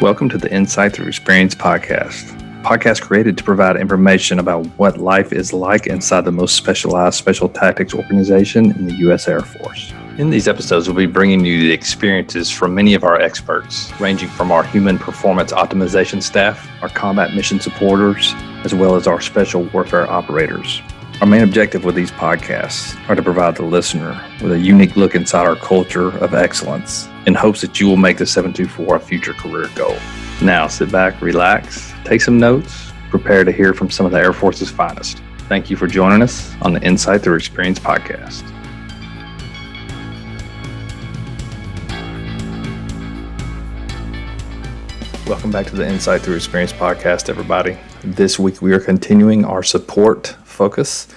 Welcome to the Insight Thru Experience Podcast. Podcast created to provide information about what life is like inside the most specialized special tactics organization in the U.S. Air Force. In these episodes, we'll be bringing you the experiences from many of our experts, ranging from our human performance optimization staff, our combat mission supporters, as well as our special warfare operators. Our main objective with these podcasts are to provide the listener with a unique look inside our culture of excellence in hopes that you will make the 724 a future career goal. Now, sit back, relax, take some notes, prepare to hear from some of the Air Force's finest. Thank you for joining us on the Insight Thru Experience Podcast. Welcome back to the Insight Thru Experience Podcast, everybody. This week we are continuing our support focus,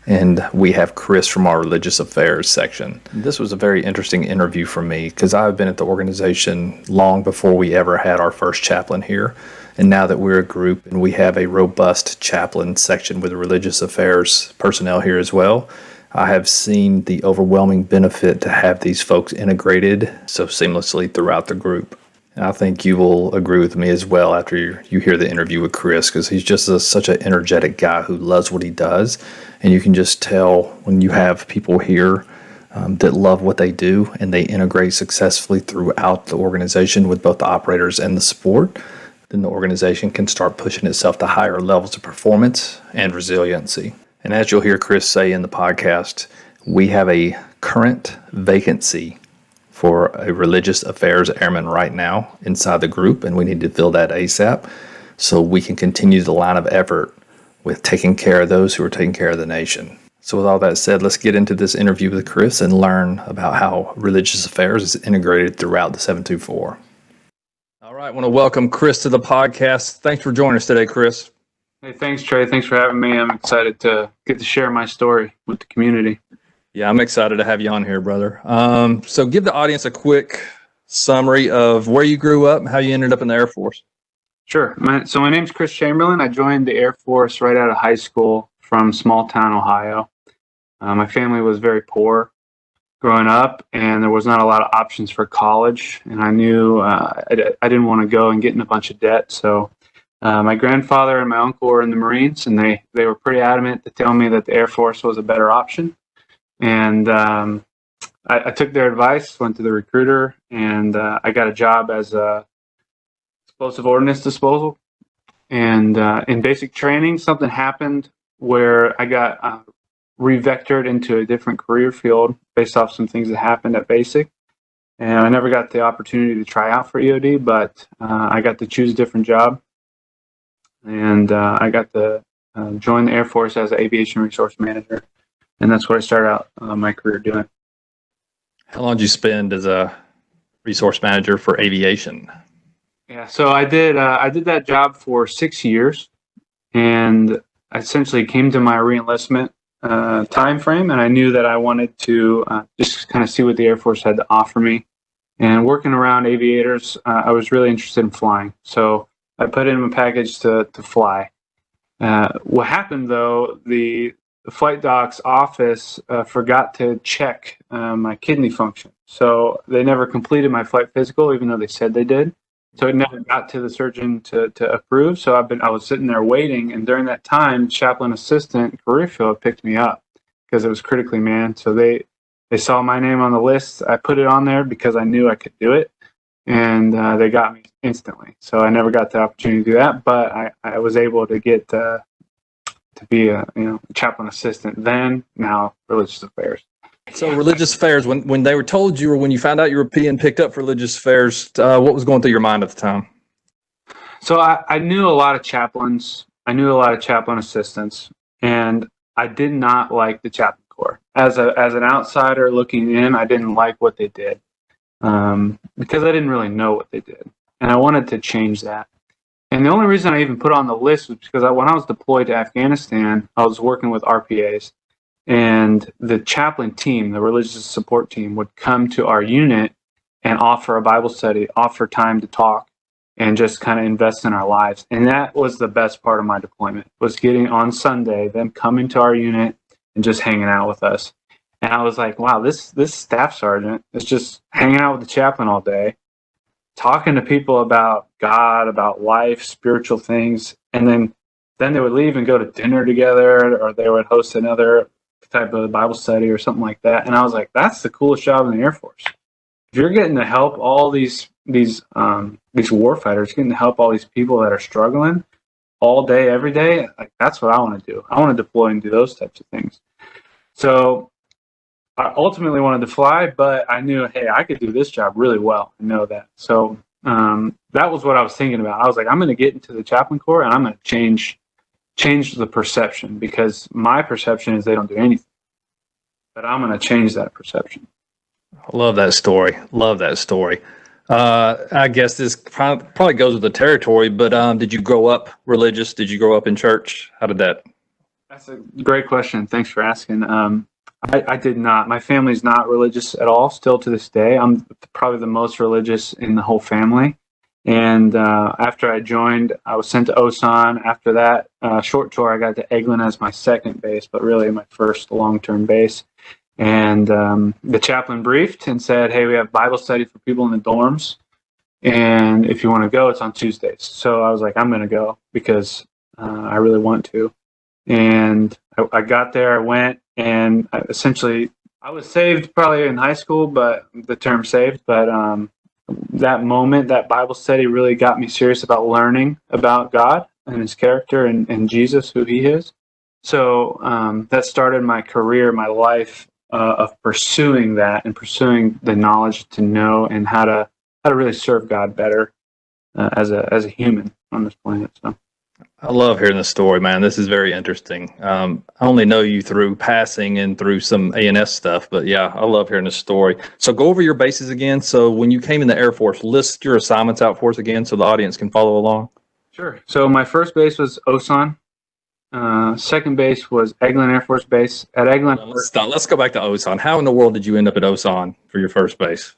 and we have Chris from our Religious Affairs section. This was a very interesting interview for me because I've been at the organization long before we ever had our first chaplain here. And now that we're a group and we have a robust chaplain section with Religious Affairs personnel here as well, I have seen the overwhelming benefit to have these folks integrated so seamlessly throughout the group. And I think you will agree with me as well after you hear the interview with Chris, because he's just such an energetic guy who loves what he does. And you can just tell when you have people here that love what they do and they integrate successfully throughout the organization with both the operators and the support, then the organization can start pushing itself to higher levels of performance and resiliency. And as you'll hear Chris say in the podcast, we have a current vacancy for a Religious Affairs Airman right now inside the group, and we need to fill that ASAP so we can continue the line of effort with taking care of those who are taking care of the nation. So with all that said, let's get into this interview with Chris and learn about how Religious Affairs is integrated throughout the 724. All right, I want to welcome Chris to the podcast. Thanks for joining us today, Chris. Hey, thanks, Trey. Thanks for having me. I'm excited to get to share my story with the community. Yeah, I'm excited to have you on here, brother. So give the audience a quick summary of where you grew up and how you ended up in the Air Force. Sure. So my name's Chris Chamberlain. I joined the Air Force right out of high school from small town Ohio. My family was very poor growing up, and there was not a lot of options for college. And I knew I didn't want to go and get in a bunch of debt. So my grandfather and my uncle were in the Marines, and they were pretty adamant to tell me that the Air Force was a better option. And I took their advice, went to the recruiter, and I got a job as a explosive ordnance disposal. And in basic training, something happened where I got revectored into a different career field based off some things that happened at basic. And I never got the opportunity to try out for EOD, but I got to choose a different job. And I got to join the Air Force as an aviation resource manager. And that's what I started out my career doing. How long did you spend as a resource manager for aviation? Yeah, so I did that job for 6 years, and I essentially came to my reenlistment time frame, and I knew that I wanted to just kind of see what the Air Force had to offer me. And working around aviators, I was really interested in flying, so I put in my package to fly. What happened though, the flight doc's office forgot to check my kidney function. So they never completed my flight physical, even though they said they did. So it never got to the surgeon to approve. So I was sitting there waiting. And during that time, chaplain assistant career field picked me up because it was critically manned. So they saw my name on the list. I put it on there because I knew I could do it. And they got me instantly. So I never got the opportunity to do that. But I was able to get to be a chaplain assistant then, now Religious Affairs. So Religious Affairs, when they were told you, or when you found out you were being picked up for Religious Affairs, what was going through your mind at the time? So I knew a lot of chaplains. I knew a lot of chaplain assistants, and I did not like the Chaplain Corps. As an outsider looking in, I didn't like what they did because I didn't really know what they did, and I wanted to change that. And the only reason I even put on the list was because when I was deployed to Afghanistan, I was working with RPAs. And the chaplain team, the religious support team, would come to our unit and offer a Bible study, offer time to talk, and just kind of invest in our lives. And that was the best part of my deployment, was getting on Sunday, them coming to our unit and just hanging out with us. And I was like, wow, this staff sergeant is just hanging out with the chaplain all day. talking to people about God, about life, spiritual things, and then they would leave and go to dinner together, or they would host another type of Bible study or something like that. And I was like, that's the coolest job in the Air Force. If you're getting to help all these warfighters, getting to help all these people that are struggling all day, every day, like that's what I want to do. I want to deploy and do those types of things. So I ultimately wanted to fly, but I knew, hey, I could do this job really well. I know that. So that was what I was thinking about. I was like, I'm going to get into the Chaplain Corps, and I'm going to change the perception, because my perception is they don't do anything. But I'm going to change that perception. I love that story. Love that story. I guess this probably goes with the territory, but did you grow up religious? Did you grow up in church? How did that? That's a great question. Thanks for asking. I did not. My family's not religious at all, still to this day. I'm probably the most religious in the whole family. And after I joined, I was sent to Osan. After that short tour, I got to Eglin as my second base, but really my first long-term base. And the chaplain briefed and said, hey, we have Bible study for people in the dorms. And if you want to go, it's on Tuesdays. So I was like, I'm going to go because I really want to. And I got there, I went, and I was saved probably in high school, but the term saved, but that moment, that Bible study really got me serious about learning about God and his character and Jesus, who he is. So that started my career, my life of pursuing that and pursuing the knowledge to know and how to really serve God better as a human on this planet. So I love hearing the story, man. This is very interesting. I only know you through passing and through some A&S stuff, but yeah, I love hearing the story. So go over your bases again. So when you came in the Air Force, list your assignments out for us again so the audience can follow along. Sure. So my first base was Osan. Second base was Eglin Air Force Base. At Eglin, Let's go back to Osan. How in the world did you end up at Osan for your first base?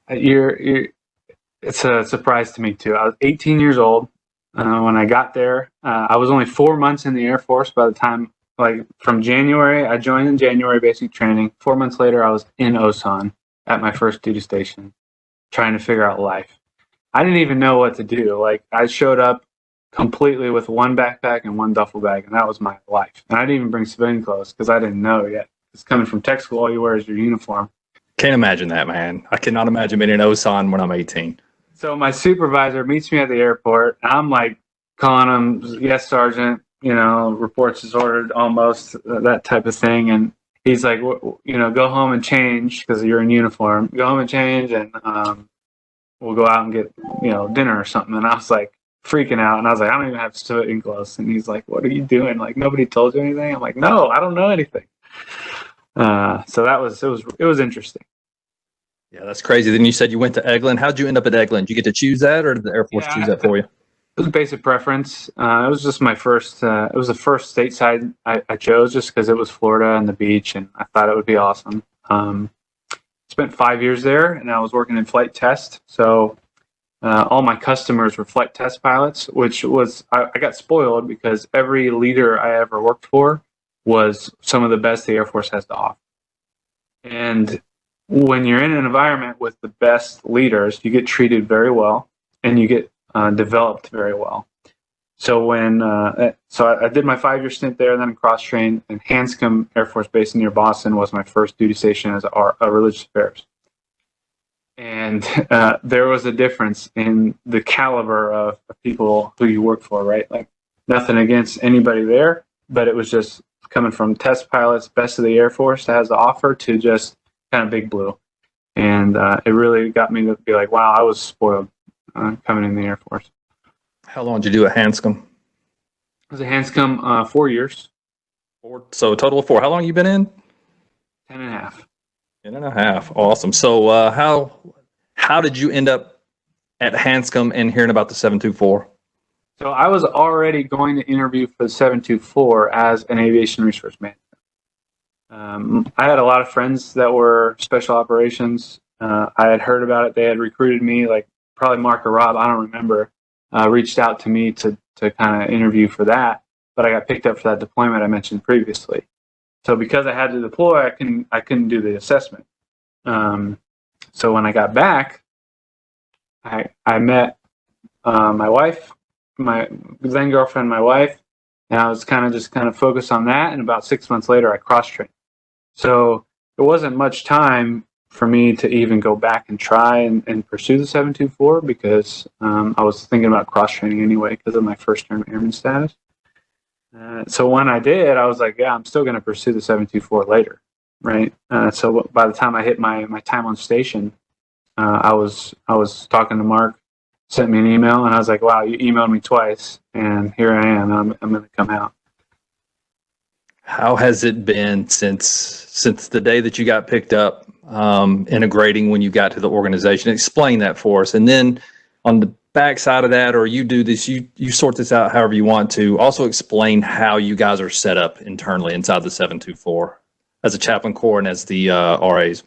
It's a surprise to me too. I was 18 years old when I got there. I was only 4 months in the Air Force by the time, like from January, I joined in January basic training. 4 months later, I was in Osan at my first duty station, trying to figure out life. I didn't even know what to do. Like I showed up completely with one backpack and one duffel bag, and that was my life. And I didn't even bring civilian clothes because I didn't know yet. It's coming from tech school, all you wear is your uniform. Can't imagine that, man. I cannot imagine being in Osan when I'm 18. So my supervisor meets me at the airport. I'm like calling him, yes, Sergeant, reports is ordered, almost, that type of thing. And he's like, go home and change because you're in uniform. Go home and change, and we'll go out and get, dinner or something. And I was like freaking out. And I was like, I don't even have civilian clothes. And he's like, what are you doing? Like, nobody told you anything? I'm like, no, I don't know anything. So it was interesting. Yeah, that's crazy. Then you said you went to Eglin. How'd you end up at Eglin? Did you get to choose that, or did the Air Force choose that for you? It was basic preference. It was just my first. It was the first stateside I chose just because it was Florida and the beach, and I thought it would be awesome. Spent 5 years there, and I was working in flight test. So all my customers were flight test pilots, which was I got spoiled because every leader I ever worked for was some of the best the Air Force has to offer. And when you're in an environment with the best leaders, you get treated very well, and you get developed very well. So I did my 5-year stint there, and then cross-trained, and Hanscom Air Force Base near Boston was my first duty station as a religious affairs. And there was a difference in the caliber of people who you work for, right? Like nothing against anybody there, but it was just coming from test pilots, best of the Air Force that has to offer, to just kind of big blue. And it really got me to be like, wow, I was spoiled coming in the Air Force. How long did you do at Hanscom? I was at Hanscom 4 years. So a total of 4. How long have you been in? 10 and a half. 10 and a half. Awesome. So how did you end up at Hanscom and hearing about the 724? So I was already going to interview for the 724 as an aviation resource manager. I had a lot of friends that were special operations. I had heard about it. They had recruited me, like probably Mark or Rob, I don't remember, reached out to me to kind of interview for that. But I got picked up for that deployment I mentioned previously. So because I had to deploy, I couldn't do the assessment. So when I got back, I met my wife, my then girlfriend, my wife, and I was kind of focused on that. And about 6 months later, I cross-trained. So it wasn't much time for me to even go back and try and pursue the 724 because I was thinking about cross-training anyway because of my first-term airman status. So when I did, I was like, yeah, I'm still going to pursue the 724 later, right? So by the time I hit my time on station, I was talking to Mark, sent me an email, and I was like, wow, you emailed me twice, and here I am. I'm going to come out. How has it been since the day that you got picked up, integrating when you got to the organization? Explain that for us. And then on the backside of that, or you do this, you sort this out however you want to. Also explain how you guys are set up internally inside the 724 as a Chaplain Corps and as the RAs.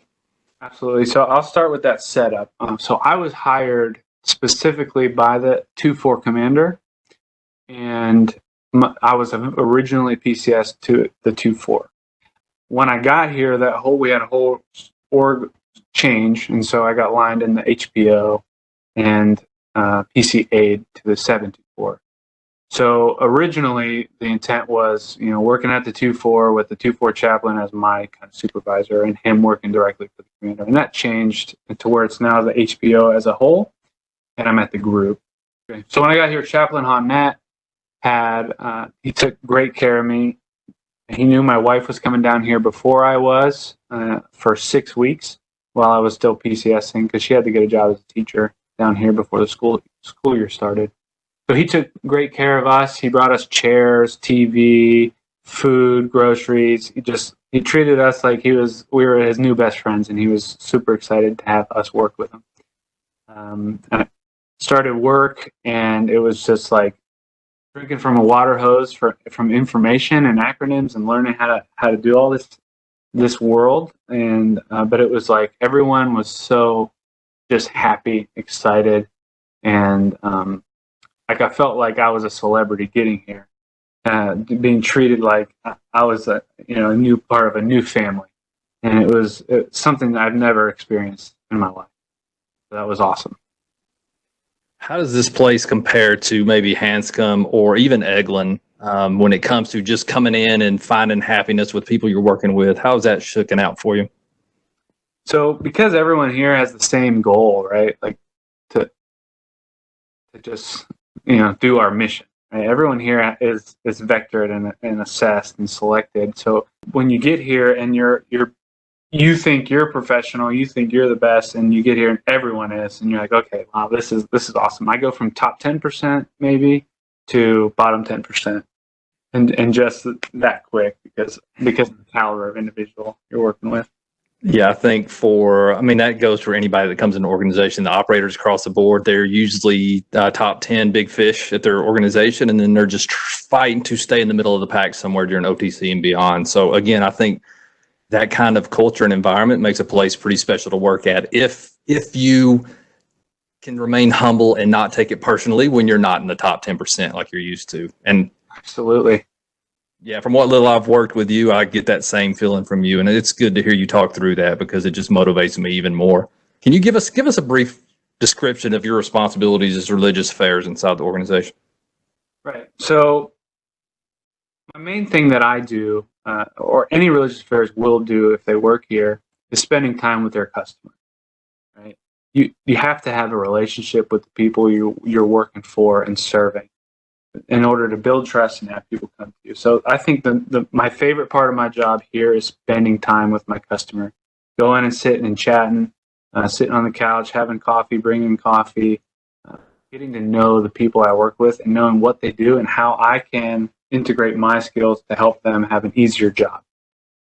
Absolutely. So I'll start with that setup. So I was hired specifically by the 2-4 commander, and I was originally PCS to the 2-4. When I got here, we had a whole org change, and so I got lined in the HPO and PC aid to the 724. So originally, the intent was, working at the 2-4 with the 2-4 chaplain as my kind of supervisor, and him working directly for the commander. And that changed to where it's now the HPO as a whole, and I'm at the group. Okay. So when I got here, Chaplain Honnett he took great care of me. He knew my wife was coming down here before I was for 6 weeks while I was still PCSing because she had to get a job as a teacher down here before the school year started. So he took great care of us. He brought us chairs, TV, food, groceries. He treated us like we were his new best friends, and he was super excited to have us work with him. I started work, and it was just like drinking from a water hose from information and acronyms and learning how to do all this world. And but it was like everyone was so just happy, excited, and like I felt like I was a celebrity getting here, being treated like I was a new part of a new family, and it was something that I've never experienced in my life. So that was awesome. How does this place compare to maybe Hanscom or even Eglin when it comes to just coming in and finding happiness with people you're working with? How's that shooken out for you? So because everyone here has the same goal, right? Like to just do our mission. Right? Everyone here is vectored and assessed and selected. So when you get here and you think you're professional, you think you're the best, and you get here and everyone is, and you're like, okay, wow, this is awesome. I go from top 10% maybe to bottom 10%, and just that quick because of the caliber of individual you're working with. Yeah, I think that goes for anybody that comes in an organization. The operators across the board, they're usually top 10 big fish at their organization, and then they're just fighting to stay in the middle of the pack somewhere during OTC and beyond. So again, I think that kind of culture and environment makes a place pretty special to work at if you can remain humble and not take it personally when you're not in the top 10% like you're used to. And absolutely. Yeah, from what little I've worked with you, I get that same feeling from you, and it's good to hear you talk through that because it just motivates me even more. Can you give us a brief description of your responsibilities as religious affairs inside the organization? Right. So my main thing that I do, or any religious affairs will do if they work here, is spending time with their customer. Right. You have to have a relationship with the people you're working for and serving in order to build trust and have people come to you. So I think my favorite part of my job here is spending time with my customer, going and sitting and chatting, sitting on the couch, having coffee, bringing coffee, getting to know the people I work with and knowing what they do and how I can integrate my skills to help them have an easier job,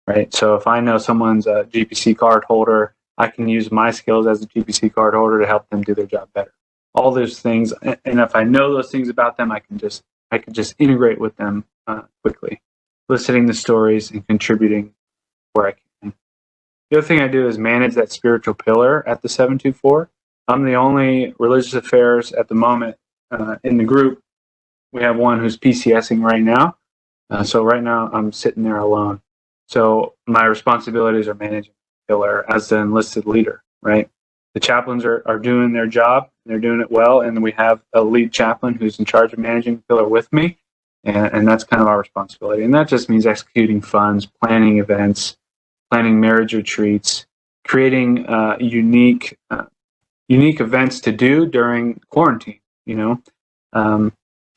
right? So if I know someone's a GPC card holder, I can use my skills as a GPC card holder to help them do their job better. All those things, and if I know those things about them, I can just integrate with them quickly, listening to stories and contributing where I can. The other thing I do is manage that spiritual pillar at the 724. I'm the only religious affairs at the moment in the group. We have one who's PCSing right now. So right now I'm sitting there alone. So my responsibilities are managing the pillar as the enlisted leader, right? the chaplains are doing their job. They're doing it well. And we have a lead chaplain who's in charge of managing the pillar with me. And that's kind of our responsibility. And that just means executing funds, planning events, planning marriage retreats, creating unique events to do during quarantine,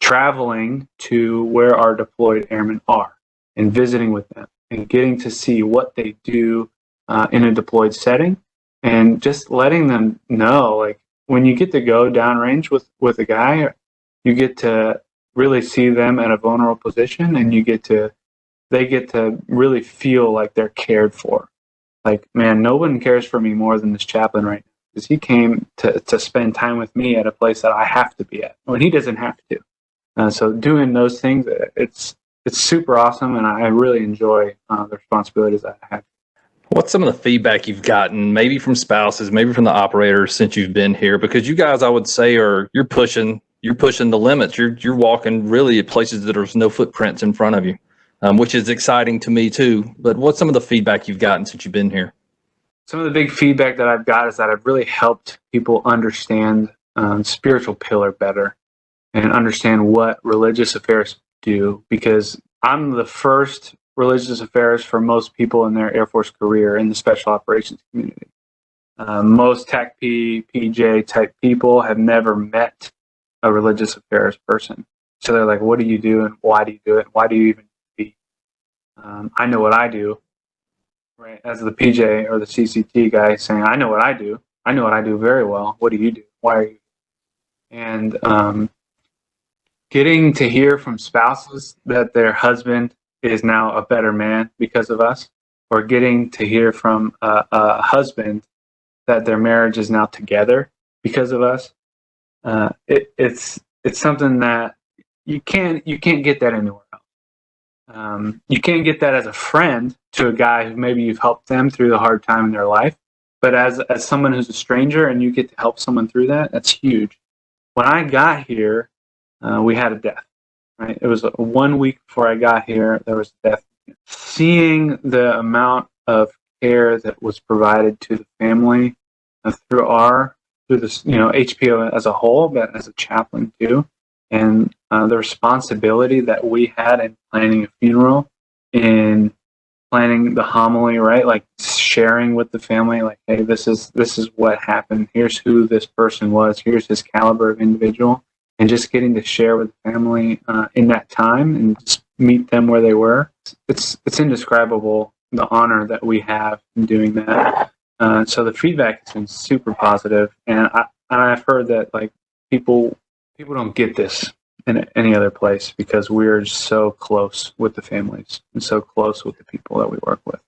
traveling to where our deployed airmen are and visiting with them and getting to see what they do in a deployed setting, and just letting them know, like, when you get to go downrange with a guy, you get to really see them in a vulnerable position, and they get to really feel like they're cared for. Like, man, no one cares for me more than this chaplain right now, because he came to spend time with me at a place that I have to be at when he doesn't have to. So doing those things, it's super awesome, and I really enjoy the responsibilities that I have. What's some of the feedback you've gotten, maybe from spouses, maybe from the operators since you've been here? Because you guys, I would say, you're pushing the limits. You're walking really at places that there's no footprints in front of you, which is exciting to me too. But what's some of the feedback you've gotten since you've been here? Some of the big feedback that I've got is that I've really helped people understand spiritual pillar better and understand what religious affairs do, because I'm the first religious affairs for most people in their Air Force career in the special operations community. Most TACP, PJ type people have never met a religious affairs person. So they're like, what do you do and why do you do it? Why do you even be? I know what I do, right? As the PJ or the CCT guy saying, I know what I do. I know what I do very well. What do you do? Why are you? And getting to hear from spouses that their husband is now a better man because of us, or getting to hear from a husband that their marriage is now together because of us. It's something that you can't get that anywhere else. You can't get that as a friend to a guy who maybe you've helped them through the hard time in their life, but as someone who's a stranger and you get to help someone through that, that's huge. When I got here, we had a death. Right? It was 1 week before I got here, there was a death. Seeing the amount of care that was provided to the family through this, HPO as a whole, but as a chaplain too, and the responsibility that we had in planning a funeral, in planning the homily, right? Like sharing with the family, like, hey, this is what happened. Here's who this person was. Here's his caliber of individual. And just getting to share with the family in that time and just meet them where they were, it's indescribable, the honor that we have in doing that. So the feedback has been super positive, and I've heard that, like, people don't get this in any other place because we're so close with the families and so close with the people that we work with.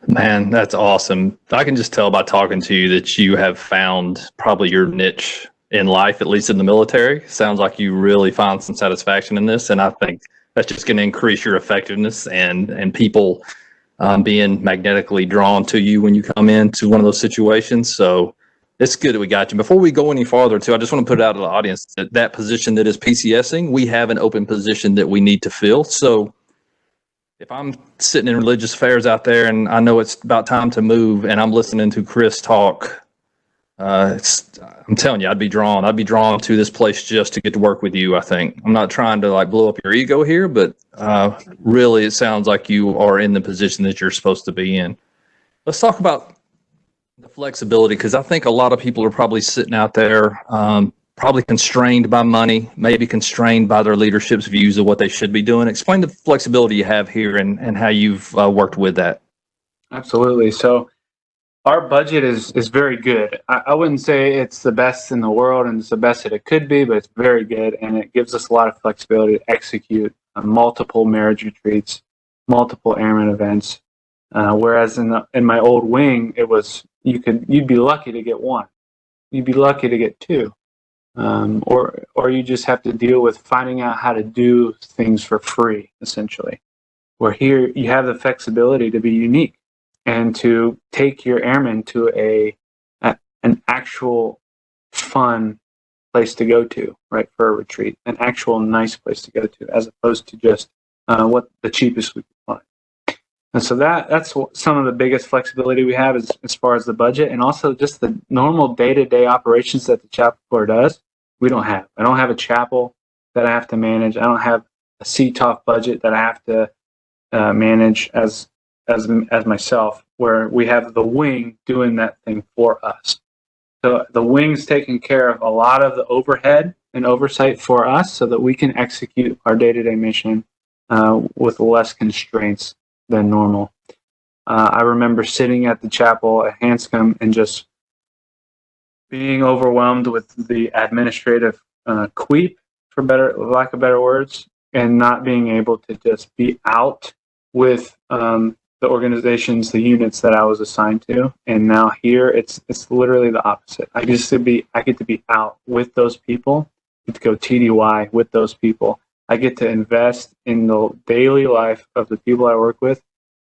Man, that's awesome. I can just tell by talking to you that you have found probably your niche in life, at least in the military. Sounds like you really find some satisfaction in this, and I think that's just going to increase your effectiveness and people being magnetically drawn to you when you come into one of those situations. So it's good that we got you. Before we go any farther, too, I just want to put it out to the audience that position that is PCSing, we have an open position that we need to fill. So if I'm sitting in religious affairs out there and I know it's about time to move and I'm listening to Chris talk, I'm telling you, I'd be drawn to this place just to get to work with you. I think I'm not trying to blow up your ego here, but really it sounds like you are in the position that you're supposed to be in. Let's talk about the flexibility, because I think a lot of people are probably sitting out there, probably constrained by money, maybe constrained by their leadership's views of what they should be doing. Explain the flexibility you have here and how you've worked with that. Absolutely. So our budget is very good. I wouldn't say it's the best in the world and it's the best that it could be, but it's very good, and it gives us a lot of flexibility to execute multiple marriage retreats, multiple airman events. Whereas in my old wing, it was you'd be lucky to get one, you'd be lucky to get two, or you just have to deal with finding out how to do things for free, essentially. Where here you have the flexibility to be unique and to take your airmen to an actual fun place to go to, right, for a retreat, an actual nice place to go to, as opposed to just what the cheapest we could find. And so that's some of the biggest flexibility we have as far as the budget, and also just the normal day-to-day operations that the Chaplain Corps does. We don't have. I don't have a chapel that I have to manage. I don't have a CTOF budget that I have to manage as myself, where we have the wing doing that thing for us. So the wing's taking care of a lot of the overhead and oversight for us so that we can execute our day-to-day mission with less constraints than normal. I remember sitting at the chapel at Hanscom and just being overwhelmed with the administrative creep, for lack of better words, and not being able to just be out with the organizations, the units that I was assigned to. And now here, it's literally the opposite. I get to be out with those people. I get to go TDY with those people. I get to invest in the daily life of the people I work with,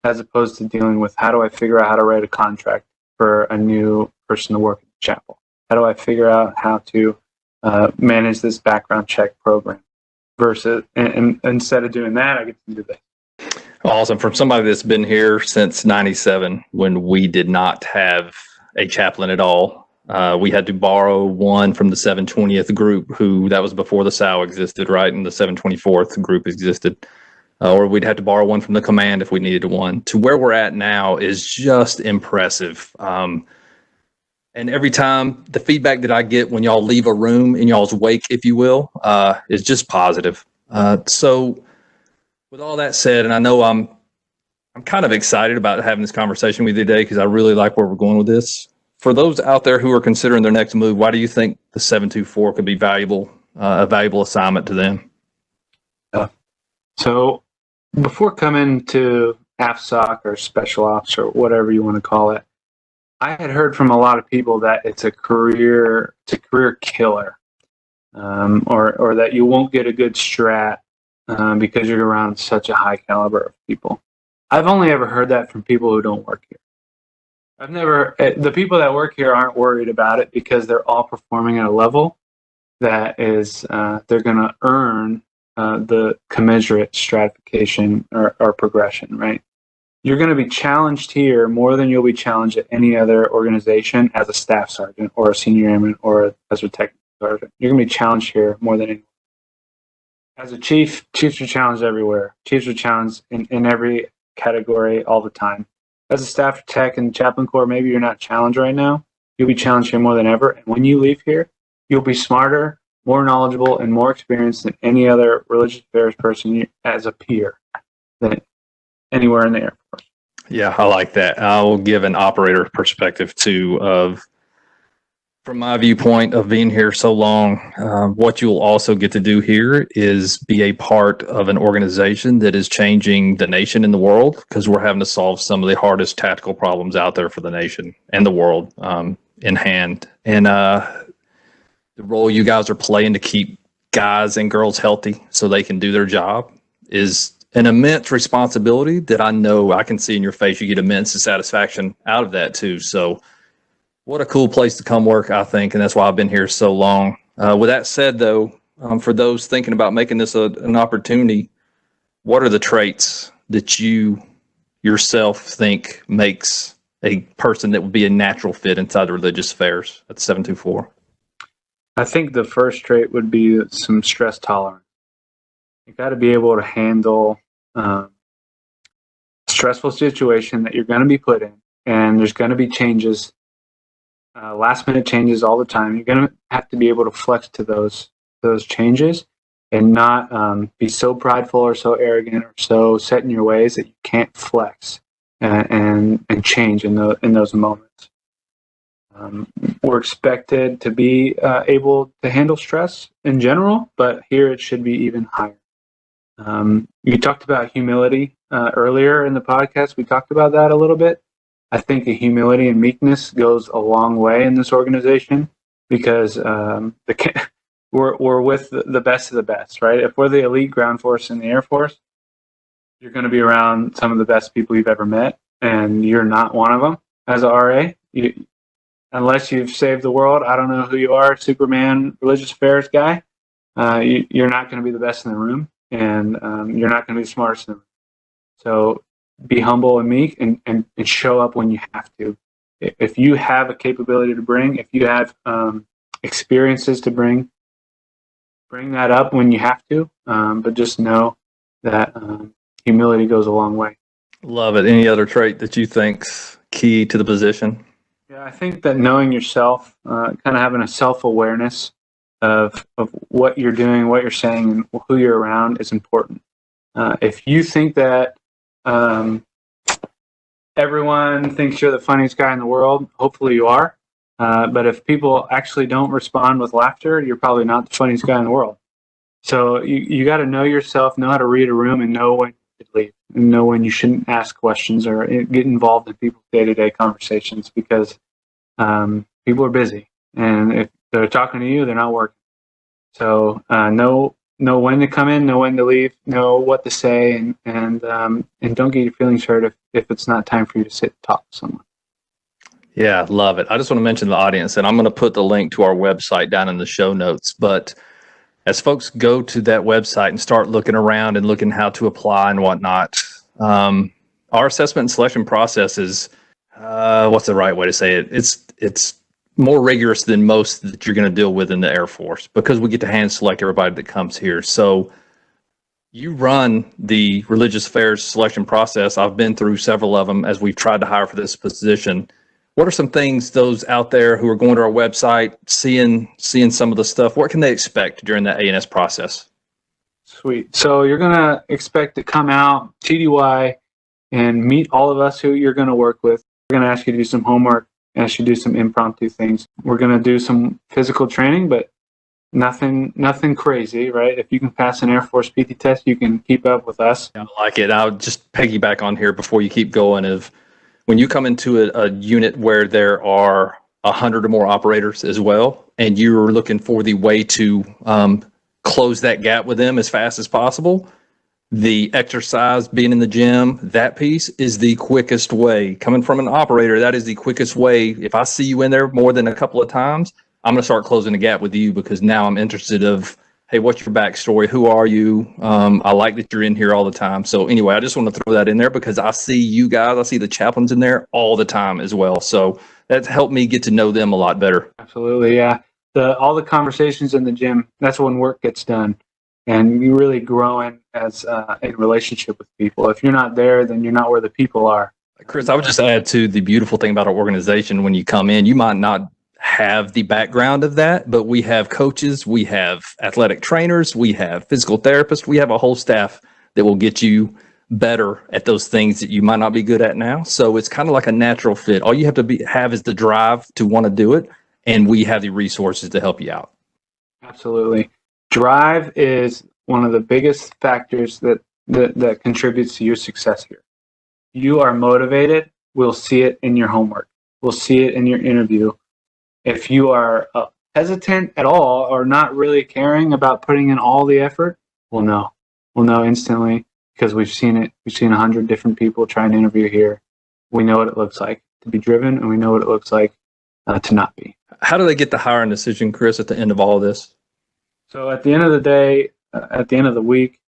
as opposed to dealing with how do I figure out how to write a contract for a new person to work in the chapel? How do I figure out how to manage this background check program? Versus, and instead of doing that, I get to do this. Awesome. From somebody that's been here since 97, when we did not have a chaplain at all. We had to borrow one from the 720th group, that was before the SAO existed, right? And the 724th group existed. Or we'd have to borrow one from the command if we needed one. To where we're at now is just impressive. And every time, the feedback that I get when y'all leave a room in y'all's wake, if you will, is just positive. So with all that said, and I know I'm kind of excited about having this conversation with you today because I really like where we're going with this. For those out there who are considering their next move, why do you think the 724 could be a valuable assignment to them? So before coming to AFSOC or Special Ops or whatever you want to call it, I had heard from a lot of people that it's a career killer, or that you won't get a good strat because you're around such a high caliber of people. I've only ever heard that from people who don't work here. The people that work here aren't worried about it because they're all performing at a level that is, they're going to earn the commensurate stratification or progression, right? You're going to be challenged here more than you'll be challenged at any other organization as a staff sergeant or a senior airman or as a technical sergeant. You're going to be challenged here more than anyone. As a chief, chiefs are challenged everywhere. Chiefs are challenged in every category all the time. As a staff tech in Chaplain Corps, maybe you're not challenged right now. You'll be challenged here more than ever. And when you leave here, you'll be smarter, more knowledgeable, and more experienced than any other religious affairs person as a peer than anywhere in the Air Force. Yeah, I like that. I will give an operator perspective too from my viewpoint of being here so long. What you'll also get to do here is be a part of an organization that is changing the nation and the world, because we're having to solve some of the hardest tactical problems out there for the nation and the world in hand. And the role you guys are playing to keep guys and girls healthy so they can do their job is an immense responsibility that I know I can see in your face. You get immense satisfaction out of that too. So what a cool place to come work, I think, and that's why I've been here so long. With that said, though, for those thinking about making this an opportunity, what are the traits that you yourself think makes a person that would be a natural fit inside the religious affairs at 724? I think the first trait would be some stress tolerance. You got to be able to handle a stressful situation that you're going to be put in, and there's going to be changes. Last minute changes all the time. You're going to have to be able to flex to those changes and not be so prideful or so arrogant or so set in your ways that you can't flex and change in those moments. We're expected to be able to handle stress in general, but here it should be even higher. You talked about humility earlier in the podcast. We talked about that a little bit. I think the humility and meekness goes a long way in this organization because we're with the best of the best, right? If we're the elite ground force in the Air Force, you're going to be around some of the best people you've ever met, and you're not one of them as a RA. Unless you've saved the world, I don't know who you are, Superman, religious affairs guy. You're not going to be the best in the room, and you're not going to be the smartest in the room. So be humble and meek, and show up when you have to. If you have a capability to bring, if you have experiences to bring that up when you have to. But just know that humility goes a long way. Love it. Any other trait that you think's key to the position? Yeah, I think that knowing yourself, kind of having a self-awareness of what you're doing, what you're saying, and who you're around is important. If you think that everyone thinks you're the funniest guy in the world, hopefully you are. But if people actually don't respond with laughter, you're probably not the funniest guy in the world. So you got to know yourself, know how to read a room, and know when to leave, and know when you shouldn't ask questions or get involved in people's day-to-day conversations, because people are busy, and if they're talking to you, they're not working. So know when to come in, know when to leave, know what to say, and don't get your feelings hurt if it's not time for you to sit and talk to someone. Yeah, love it. I just want to mention the audience, and I'm going to put the link to our website down in the show notes. But as folks go to that website and start looking around and looking how to apply and whatnot, our assessment and selection process is, what's the right way to say it? It's more rigorous than most that you're going to deal with in the Air Force, because we get to hand select everybody that comes here. So you run the religious affairs selection process. I've been through several of them as we've tried to hire for this position. What are some things those out there who are going to our website, seeing some of the stuff, what can they expect during the A&S process? Sweet. So you're going to expect to come out TDY and meet all of us who you're going to work with. We're going to ask you to do some homework, ask you to do some impromptu things. We're going to do some physical training, but nothing crazy, right? If you can pass an Air Force PT test, you can keep up with us. I like it. I'll just piggyback on here before you keep going. When you come into a unit where there are 100 or more operators as well, and you're looking for the way to close that gap with them as fast as possible, the exercise, being in the gym, that piece is the quickest way. Coming from an operator, that is the quickest way. If I see you in there more than a couple of times, I'm going to start closing the gap with you, because now I'm interested of, hey, what's your backstory? Who are you? I like that you're in here all the time. So anyway, I just want to throw that in there, because I see you guys, I see the chaplains in there all the time as well. So that's helped me get to know them a lot better. Absolutely, yeah. All the conversations in the gym, that's when work gets done. And you really growing as a relationship with people. If you're not there, then you're not where the people are. Chris, I would just add to the beautiful thing about our organization. When you come in, you might not have the background of that, but we have coaches, we have athletic trainers, we have physical therapists, we have a whole staff that will get you better at those things that you might not be good at now. So it's kind of like a natural fit. All you have to have is the drive to want to do it, and we have the resources to help you out. Absolutely. Drive is one of the biggest factors that contributes to your success here. You are motivated, we'll see it in your homework. We'll see it in your interview. If you are hesitant at all or not really caring about putting in all the effort, we'll know. We'll know instantly, because we've seen it. We've seen 100 different people trying to interview here. We know what it looks like to be driven, and we know what it looks like to not be. How do they get the hiring decision, Chris, at the end of all of this? So at the end of the day, at the end of the week,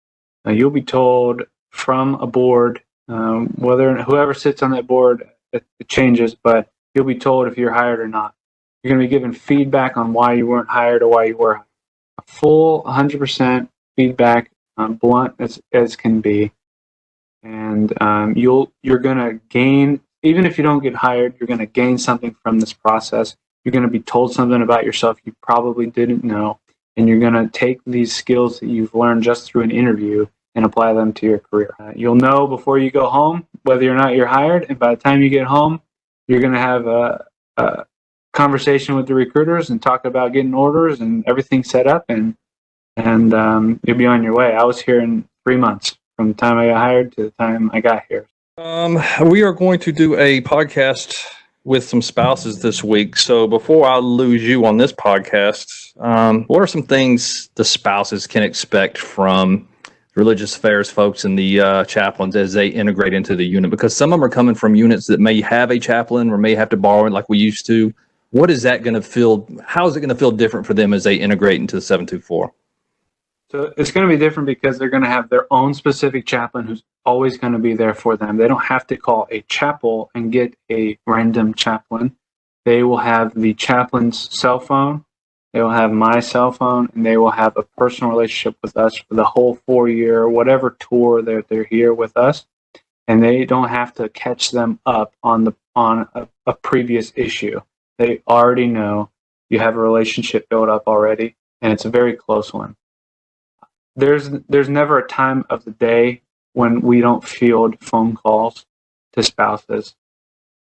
you'll be told from a board, whoever sits on that board, it changes, but you'll be told if you're hired or not. You're going to be given feedback on why you weren't hired or why you were hired. A full 100% feedback, blunt as can be. And you're going to gain, even if you don't get hired, you're going to gain something from this process. You're going to be told something about yourself you probably didn't know. And you're going to take these skills that you've learned just through an interview and apply them to your career. You'll know before you go home whether or not you're hired. And by the time you get home, you're going to have a conversation with the recruiters and talk about getting orders and everything set up, and you'll be on your way. I was here in 3 months from the time I got hired to the time I got here. We are going to do a podcast with some spouses this week. So before I lose you on this podcast, what are some things the spouses can expect from religious affairs folks and the chaplains as they integrate into the unit? Because some of them are coming from units that may have a chaplain or may have to borrow it like we used to. What is that going to feel? How is it going to feel different for them as they integrate into the 724? So it's going to be different because they're going to have their own specific chaplain who's always going to be there for them. They don't have to call a chapel and get a random chaplain. They will have the chaplain's cell phone. They will have my cell phone, and they will have a personal relationship with us for the whole 4-year or whatever tour they're here with us. And they don't have to catch them up on a previous issue. They already know. You have a relationship built up already, and it's a very close one. There's never a time of the day when we don't field phone calls to spouses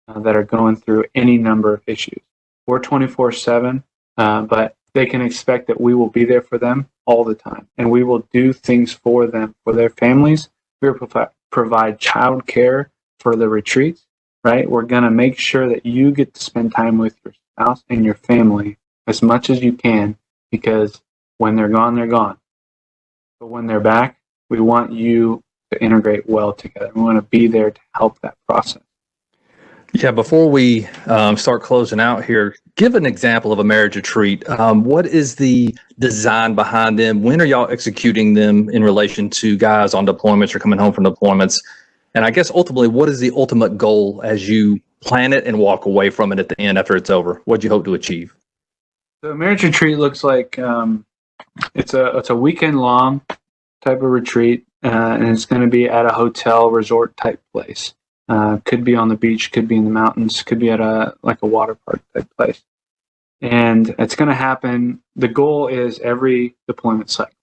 that are going through any number of issues. We're 24/7, but they can expect that we will be there for them all the time, and we will do things for them, for their families. We will provide child care for the retreats, right? We're going to make sure that you get to spend time with your spouse and your family as much as you can, because when they're gone, they're gone. But when they're back, we want you to integrate well together. We want to be there to help that process. Yeah, before we start closing out here, give an example of a marriage retreat. What is the design behind them? When are y'all executing them in relation to guys on deployments or coming home from deployments? And I guess ultimately, what is the ultimate goal as you plan it and walk away from it at the end after it's over? What do you hope to achieve? The marriage retreat looks like it's a weekend long type of retreat, and it's going to be at a hotel resort type place. Could be on the beach, could be in the mountains, could be at a water park type place. And it's going to happen. The goal is every deployment cycle.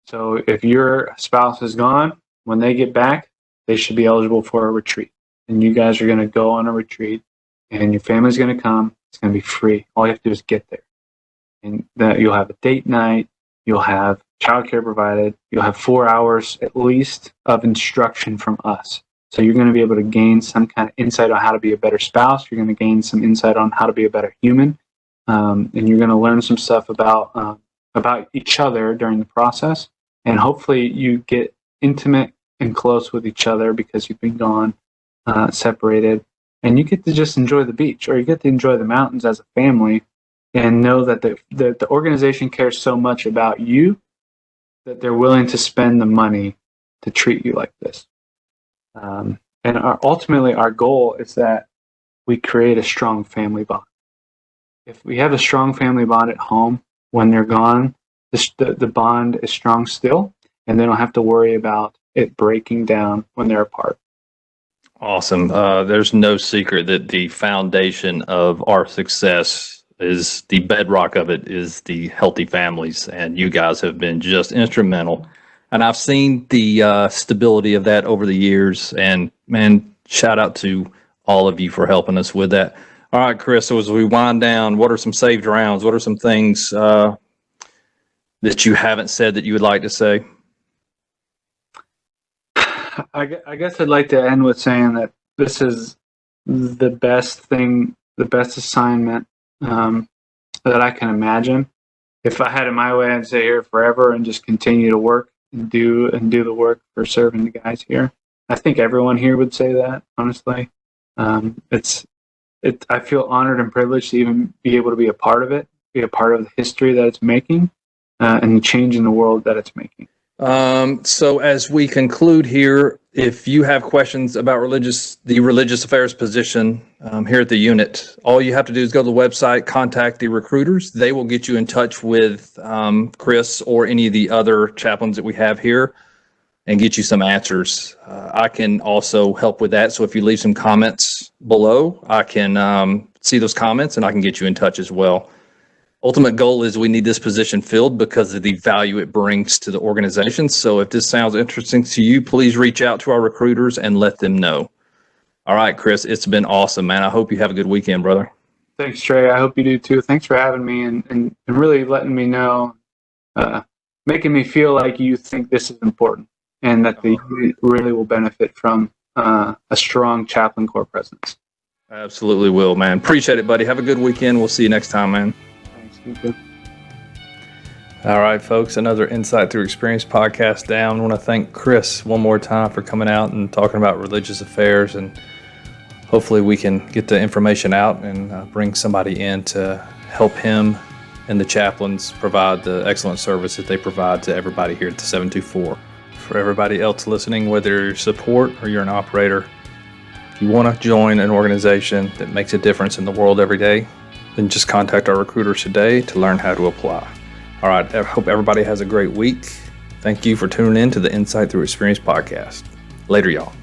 So if your spouse is gone, when they get back, they should be eligible for a retreat. And you guys are going to go on a retreat, and your family's going to come. It's going to be free. All you have to do is get there. And you'll have a date night. You'll have childcare provided. You'll have 4 hours at least of instruction from us. So you're going to be able to gain some kind of insight on how to be a better spouse. You're going to gain some insight on how to be a better human. And you're going to learn some stuff about each other during the process. And hopefully you get intimate and close with each other because you've been gone, separated. And you get to just enjoy the beach, or you get to enjoy the mountains as a family, and know that the organization cares so much about you that they're willing to spend the money to treat you like this. And ultimately, our goal is that we create a strong family bond. If we have a strong family bond at home, when they're gone, the bond is strong still, and they don't have to worry about it breaking down when they're apart. Awesome. There's no secret that the foundation of our success is the bedrock of it is the healthy families, and you guys have been just instrumental. And I've seen the stability of that over the years. And man, shout out to all of you for helping us with that. All right, Chris, so as we wind down, what are some saved rounds? What are some things that you haven't said that you would like to say? I guess I'd like to end with saying that this is the best thing, the best assignment that I can imagine. If I had it my way, I'd stay here forever and just continue to work and do the work for serving the guys here. I think everyone here would say that, honestly. I feel honored and privileged to even be able to be a part of it, be a part of the history that it's making, and the change in the world that it's making. So as we conclude here, if you have questions about the religious affairs position here at the unit, all you have to do is go to the website, contact the recruiters. They will get you in touch with Chris or any of the other chaplains that we have here and get you some answers. I can also help with that. So if you leave some comments below, I can see those comments and I can get you in touch as well. Ultimate goal is we need this position filled because of the value it brings to the organization. So if this sounds interesting to you, please reach out to our recruiters and let them know. All right, Chris, it's been awesome, man. I hope you have a good weekend, brother. Thanks, Trey. I hope you do too. Thanks for having me and really letting me know, making me feel like you think this is important and that the unit really will benefit from a strong Chaplain Corps presence. Absolutely will, man. Appreciate it, buddy. Have a good weekend. We'll see you next time, man. Thanks. All right, folks, another Insight Thru Experience podcast down. I want to thank Chris one more time for coming out and talking about religious affairs, and hopefully we can get the information out and bring somebody in to help him and the chaplains provide the excellent service that they provide to everybody here at the 724. For everybody else listening, whether you're support or you're an operator, if you want to join an organization that makes a difference in the world every day, then just contact our recruiters today to learn how to apply. All right, I hope everybody has a great week. Thank you for tuning in to the Insight Thru Experience Podcast. Later, y'all.